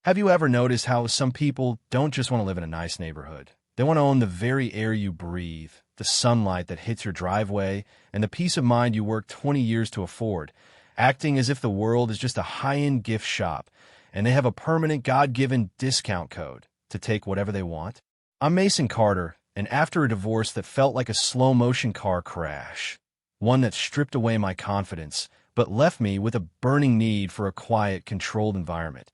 Have you ever noticed how some people don't just want to live in a nice neighborhood? They want to own the very air you breathe, the sunlight that hits your driveway, and the peace of mind you worked 20 years to afford, acting as if the world is just a high-end gift shop, and they have a permanent God-given discount code to take whatever they want. I'm Mason Carter, and after a divorce that felt like a slow-motion car crash, one that stripped away my confidence, but left me with a burning need for a quiet, controlled environment,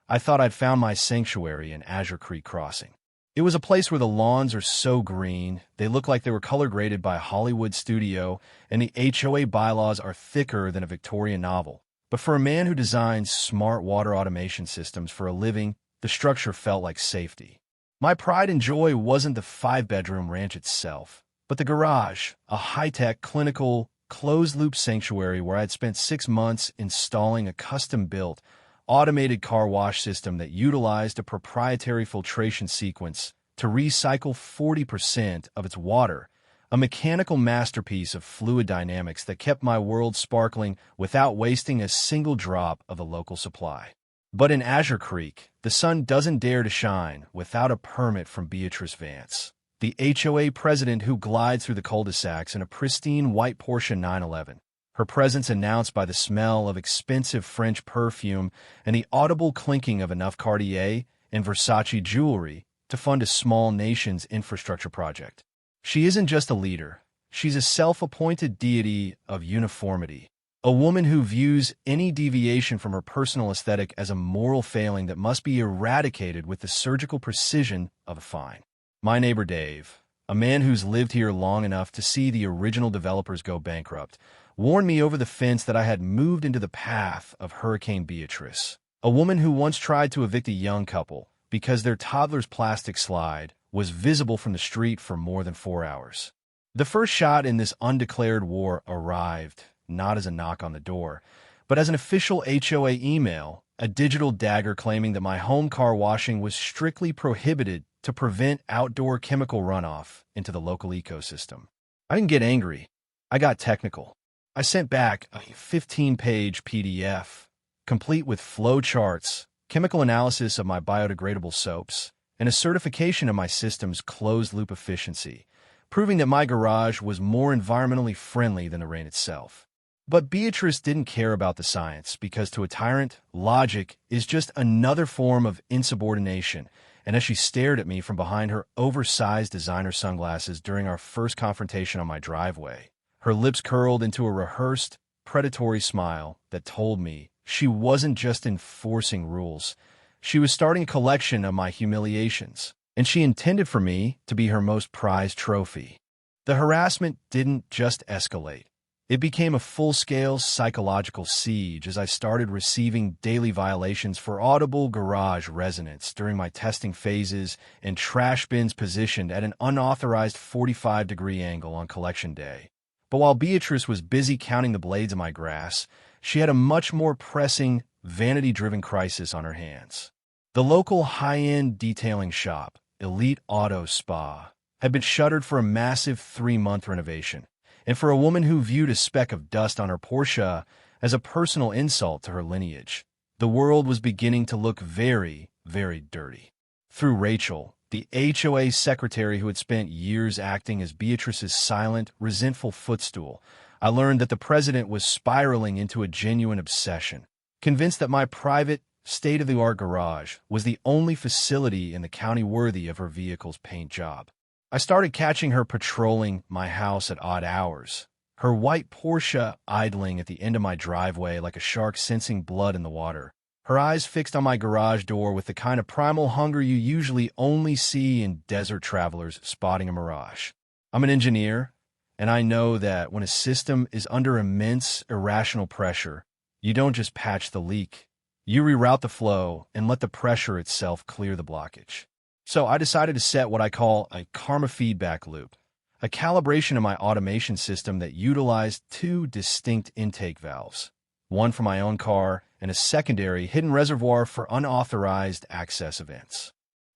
I thought I'd found my sanctuary in Azure Creek Crossing. It was a place where the lawns are so green, they look like they were color-graded by a Hollywood studio, and the HOA bylaws are thicker than a Victorian novel. But for a man who designs smart water automation systems for a living, the structure felt like safety. My pride and joy wasn't the 5-bedroom ranch itself, but the garage, a high-tech, clinical, closed-loop sanctuary where I'd spent 6 months installing a custom-built, automated car wash system that utilized a proprietary filtration sequence to recycle 40% of its water, a mechanical masterpiece of fluid dynamics that kept my world sparkling without wasting a single drop of the local supply. But in Azure Creek, the sun doesn't dare to shine without a permit from Beatrice Vance, the HOA president who glides through the cul-de-sacs in a pristine white Porsche 911. Her presence announced by the smell of expensive French perfume and the audible clinking of enough Cartier and Versace jewelry to fund a small nation's infrastructure project. She isn't just a leader. She's a self-appointed deity of uniformity, a woman who views any deviation from her personal aesthetic as a moral failing that must be eradicated with the surgical precision of a fine. My neighbor Dave, a man who's lived here long enough to see the original developers go bankrupt, warned me over the fence that I had moved into the path of Hurricane Beatrice, a woman who once tried to evict a young couple because their toddler's plastic slide was visible from the street for more than 4 hours. The first shot in this undeclared war arrived, not as a knock on the door, but as an official HOA email, a digital dagger claiming that my home car washing was strictly prohibited to prevent outdoor chemical runoff into the local ecosystem. I didn't get angry. I got technical. I sent back a 15-page PDF, complete with flow charts, chemical analysis of my biodegradable soaps, and a certification of my system's closed-loop efficiency, proving that my garage was more environmentally friendly than the rain itself. But Beatrice didn't care about the science because to a tyrant, logic is just another form of insubordination, and as she stared at me from behind her oversized designer sunglasses during our first confrontation on my driveway, her lips curled into a rehearsed, predatory smile that told me she wasn't just enforcing rules. She was starting a collection of my humiliations, and she intended for me to be her most prized trophy. The harassment didn't just escalate. It became a full-scale psychological siege as I started receiving daily violations for audible garage resonance during my testing phases and trash bins positioned at an unauthorized 45-degree angle on collection day. But while Beatrice was busy counting the blades of my grass, she had a much more pressing, vanity-driven crisis on her hands. The local high-end detailing shop, Elite Auto Spa, had been shuttered for a massive 3-month renovation, and for a woman who viewed a speck of dust on her Porsche as a personal insult to her lineage, the world was beginning to look very, very dirty. Through Rachel, the HOA secretary who had spent years acting as Beatrice's silent, resentful footstool, I learned that the president was spiraling into a genuine obsession, convinced that my private, state-of-the-art garage was the only facility in the county worthy of her vehicle's paint job. I started catching her patrolling my house at odd hours, her white Porsche idling at the end of my driveway like a shark sensing blood in the water, her eyes fixed on my garage door with the kind of primal hunger you usually only see in desert travelers spotting a mirage. I'm an engineer, and I know that when a system is under immense, irrational pressure, you don't just patch the leak. You reroute the flow and let the pressure itself clear the blockage. So I decided to set what I call a karma feedback loop, a calibration of my automation system that utilized 2 distinct intake valves, one for my own car and a secondary hidden reservoir for unauthorized access events.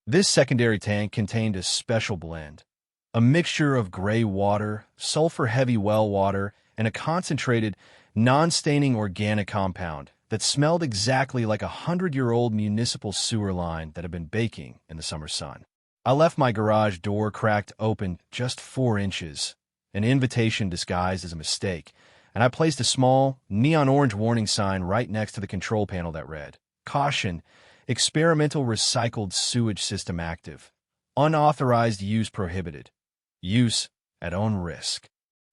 This secondary tank contained a special blend, a mixture of gray water, sulfur-heavy well water, and a concentrated, non-staining organic compound that smelled exactly like a 100-year-old municipal sewer line that had been baking in the summer sun. I left my garage door cracked open just 4 inches, an invitation disguised as a mistake, and I placed a small, neon-orange warning sign right next to the control panel that read, "Caution, experimental recycled sewage system active. Unauthorized use prohibited. Use at own risk."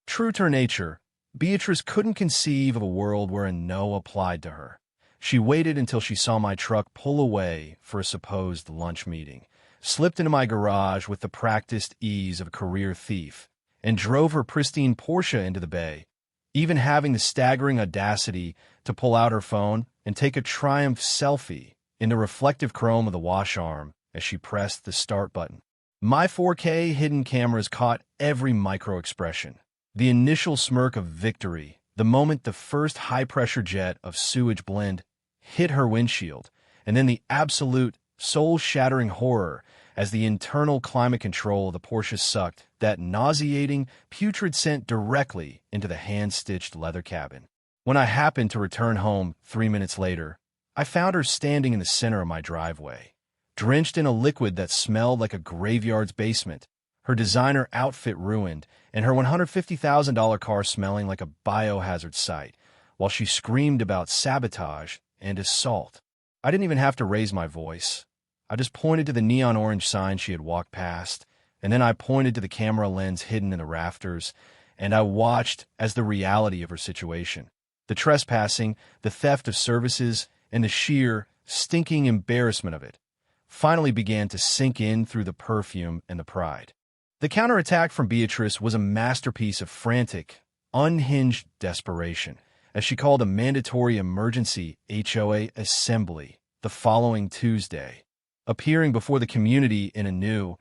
True to her nature, Beatrice couldn't conceive of a world where a no applied to her. She waited until she saw my truck pull away for a supposed lunch meeting, slipped into my garage with the practiced ease of a career thief, and drove her pristine Porsche into the bay, even having the staggering audacity to pull out her phone and take a triumph selfie in the reflective chrome of the wash arm as she pressed the start button. My 4K hidden cameras caught every micro-expression. The initial smirk of victory, the moment the first high-pressure jet of sewage blend hit her windshield, and then the absolute, soul-shattering horror as the internal climate control of the Porsche sucked that nauseating, putrid scent directly into the hand-stitched leather cabin. When I happened to return home 3 minutes later, I found her standing in the center of my driveway, drenched in a liquid that smelled like a graveyard's basement, her designer outfit ruined, and her $150,000 car smelling like a biohazard site, while she screamed about sabotage and assault. I didn't even have to raise my voice. I just pointed to the neon orange sign she had walked past, and then I pointed to the camera lens hidden in the rafters, and I watched as the reality of her situation, the trespassing, the theft of services, and the sheer, stinking embarrassment of it, finally began to sink in through the perfume and the pride. The counterattack from Beatrice was a masterpiece of frantic, unhinged desperation, as she called a mandatory emergency HOA assembly the following Tuesday, appearing before the community in a new,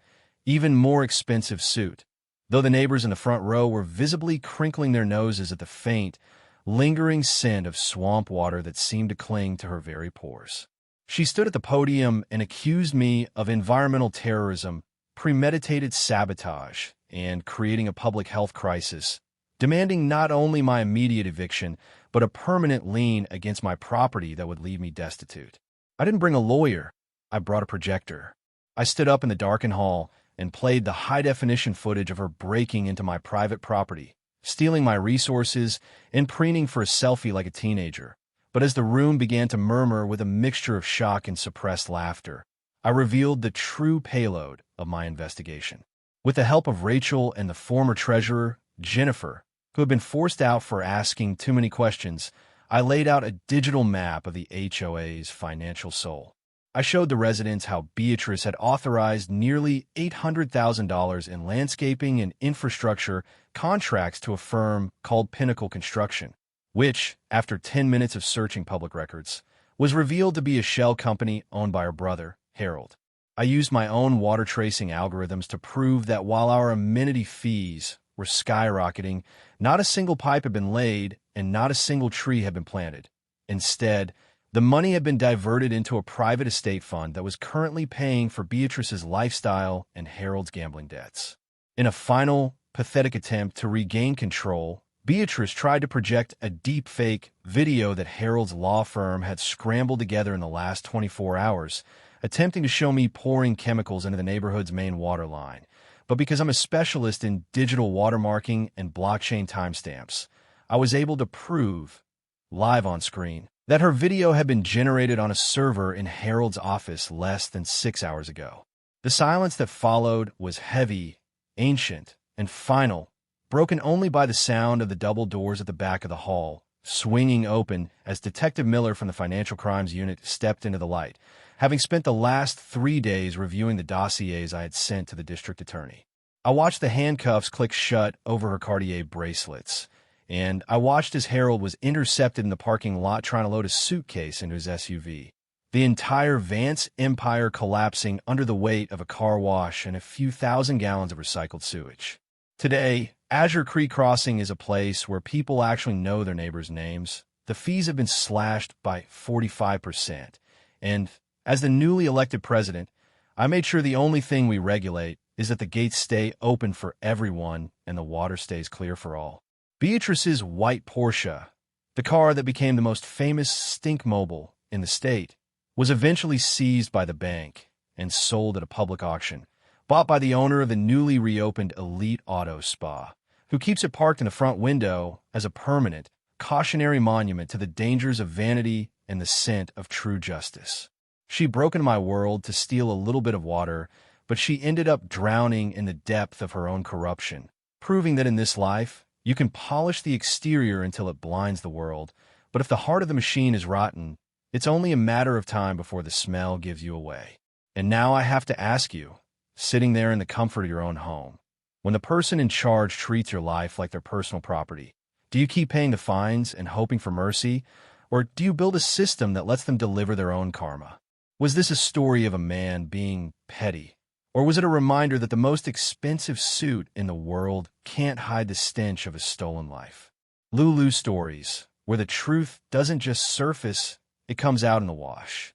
even more expensive suit, though the neighbors in the front row were visibly crinkling their noses at the faint, lingering scent of swamp water that seemed to cling to her very pores. She stood at the podium and accused me of environmental terrorism, premeditated sabotage, and creating a public health crisis, demanding not only my immediate eviction, but a permanent lien against my property that would leave me destitute. I didn't bring a lawyer. I brought a projector. I stood up in the darkened hall and played the high-definition footage of her breaking into my private property, stealing my resources, and preening for a selfie like a teenager. But as the room began to murmur with a mixture of shock and suppressed laughter, I revealed the true payload of my investigation. With the help of Rachel and the former treasurer, Jennifer, who had been forced out for asking too many questions, I laid out a digital map of the HOA's financial soul. I showed the residents how Beatrice had authorized nearly $800,000 in landscaping and infrastructure contracts to a firm called Pinnacle Construction, which, after 10 minutes of searching public records, was revealed to be a shell company owned by her brother, Harold. I used my own water tracing algorithms to prove that while our amenity fees were skyrocketing, not a single pipe had been laid and not a single tree had been planted. Instead, the money had been diverted into a private estate fund that was currently paying for Beatrice's lifestyle and Harold's gambling debts. In a final, pathetic attempt to regain control, Beatrice tried to project a deep-fake video that Harold's law firm had scrambled together in the last 24 hours, attempting to show me pouring chemicals into the neighborhood's main water line. But because I'm a specialist in digital watermarking and blockchain timestamps, I was able to prove, live on screen, that her video had been generated on a server in Harold's office less than 6 hours ago. The silence that followed was heavy, ancient, and final, broken only by the sound of the double doors at the back of the hall, swinging open as Detective Miller from the Financial Crimes Unit stepped into the light, having spent the last 3 days reviewing the dossiers I had sent to the district attorney. I watched the handcuffs click shut over her Cartier bracelets, and I watched as Harold was intercepted in the parking lot trying to load a suitcase into his SUV, the entire Vance empire collapsing under the weight of a car wash and a few thousand gallons of recycled sewage. Today, Azure Creek Crossing is a place where people actually know their neighbors' names. The fees have been slashed by 45%, and as the newly elected president, I made sure the only thing we regulate is that the gates stay open for everyone and the water stays clear for all. Beatrice's white Porsche, The car that became the most famous stink mobile in the state was eventually seized by the bank and sold at a public auction, bought by the owner of the newly reopened Elite Auto Spa, who keeps it parked in the front window as a permanent, cautionary monument to the dangers of vanity and the scent of true justice. She broke into my world to steal a little bit of water, but she ended up drowning in the depth of her own corruption, proving that in this life, you can polish the exterior until it blinds the world, but if the heart of the machine is rotten, it's only a matter of time before the smell gives you away. And now I have to ask you, sitting there in the comfort of your own home, when the person in charge treats your life like their personal property, do you keep paying the fines and hoping for mercy, or do you build a system that lets them deliver their own karma? Was this a story of a man being petty? Or was it a reminder that the most expensive suit in the world can't hide the stench of a stolen life? LULU stories, where the truth doesn't just surface, it comes out in the wash.